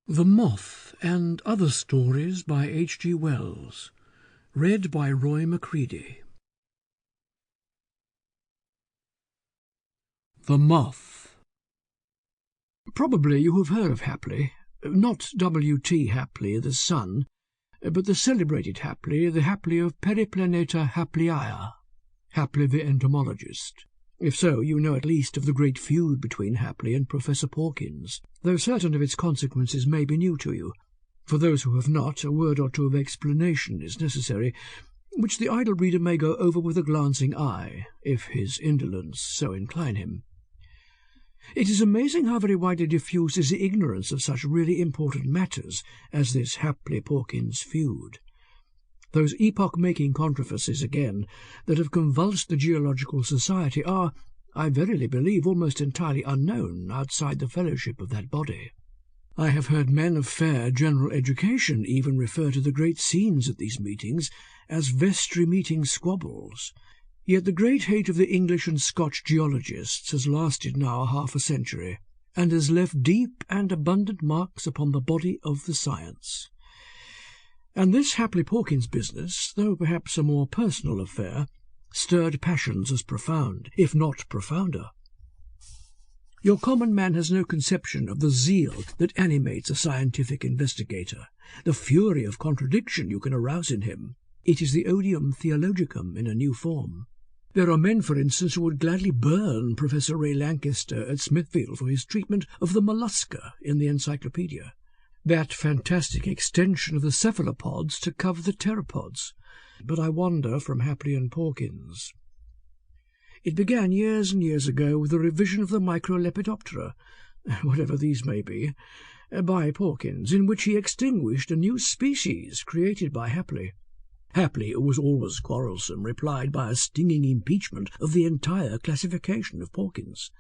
The Moth and Other Stories by H.G.Wells. Read by Roy Macready. The Moth. Probably you have heard of Hapley, not W.T. Hapley, the son, but the celebrated Hapley, the Hapley of Periplaneta Hapleia, Hapley the entomologist. If so, you know at least of the great feud between Hapley and Professor Porkins, though certain of its consequences may be new to you. For those who have not, a word or two of explanation is necessary, which the idle reader may go over with a glancing eye, if his indolence so incline him. It is amazing how very widely diffused is the ignorance of such really important matters as this Hapley-Porkins feud. Those epoch-making controversies, again, that have convulsed the Geological Society are, I verily believe, almost entirely unknown outside the fellowship of that body. I have heard men of fair general education even refer to the great scenes at these meetings as vestry meeting squabbles, yet the great hate of the English and Scotch geologists has lasted now half a century, and has left deep and abundant marks upon the body of the science. And this Hapley-Porkins business, though perhaps a more personal affair, stirred passions as profound, if not profounder. Your common man has no conception of the zeal that animates a scientific investigator, the fury of contradiction you can arouse in him. It is the odium theologicum in a new form. There are men, for instance, who would gladly burn Professor Ray Lancaster at Smithfield for his treatment of the mollusca in the Encyclopedia, that fantastic extension of the cephalopods to cover the pteropods. But I wander from Hapley and Porkins. It began years and years ago with the revision of the Microlepidoptera, whatever these may be, by Porkins, in which he extinguished a new species created by Hapley. Hapley, who was always quarrelsome, replied by a stinging impeachment of the entire classification of Porkins.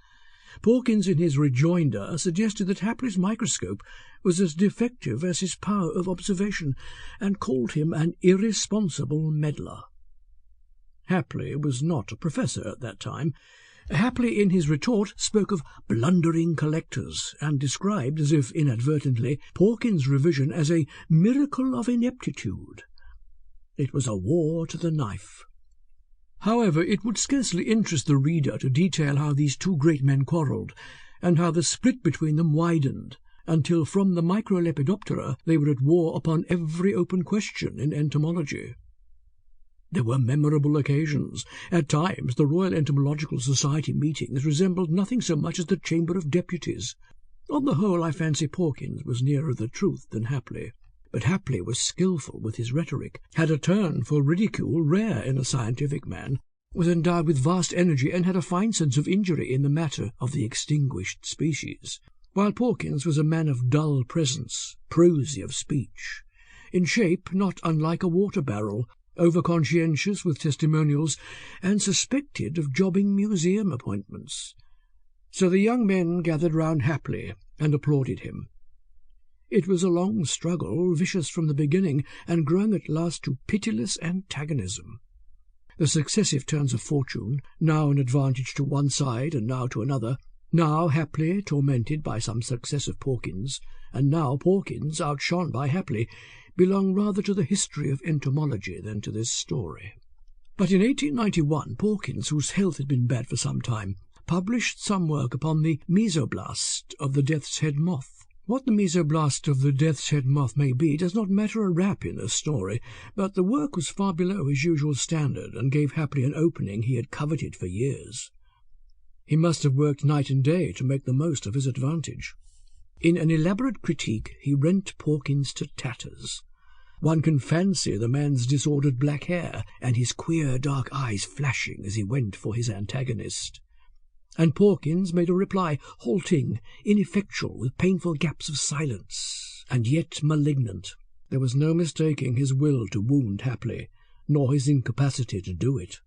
Porkins, in his rejoinder, suggested that Hapley's microscope was as defective as his power of observation, and called him an irresponsible meddler. Hapley was not a professor at that time. Hapley, in his retort, spoke of blundering collectors, and described, as if inadvertently, Porkins' revision as a miracle of ineptitude. It was a war to the knife. However, it would scarcely interest the reader to detail how these two great men quarrelled, and how the split between them widened, until from the Microlepidoptera they were at war upon every open question in entomology. There were memorable occasions. At times the Royal Entomological Society meetings resembled nothing so much as the Chamber of Deputies. On the whole, I fancy Porkins was nearer the truth than Hapley. But Hapley was skilful with his rhetoric, had a turn for ridicule rare in a scientific man, was endowed with vast energy, and had a fine sense of injury in the matter of the extinguished species, while Porkins was a man of dull presence, prosy of speech, in shape not unlike a water-barrel, over-conscientious with testimonials, and suspected of jobbing museum appointments. So the young men gathered round Hapley and applauded him. It was a long struggle, vicious from the beginning, and growing at last to pitiless antagonism. The successive turns of fortune, now an advantage to one side and now to another, now Hapley tormented by some success of Porkins, and now Porkins outshone by Hapley, belong rather to the history of entomology than to this story. But in 1891 Porkins, whose health had been bad for some time, published some work upon the mesoblast of the death's head moth. What the mesoblast of the death's head moth may be does not matter a rap in this story, but the work was far below his usual standard, and gave Hapley an opening he had coveted for years. He must have worked night and day to make the most of his advantage. In an elaborate critique he rent Porkins to tatters. One can fancy the man's disordered black hair, and his queer dark eyes flashing as he went for his antagonist. And Porkins made a reply, halting, ineffectual, with painful gaps of silence, and yet malignant. There was no mistaking his will to wound Hapley, nor his incapacity to do it.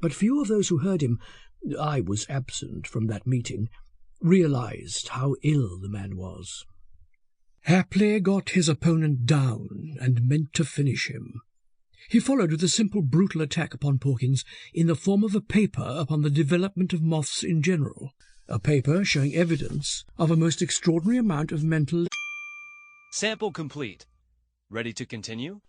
But few of those who heard him, I was absent from that meeting, realized how ill the man was. Hapley got his opponent down, and meant to finish him. He followed with a simple brutal attack upon Porkins in the form of a paper upon the development of moths in general, a paper showing evidence of a most extraordinary amount of mental Sample complete. Ready to continue?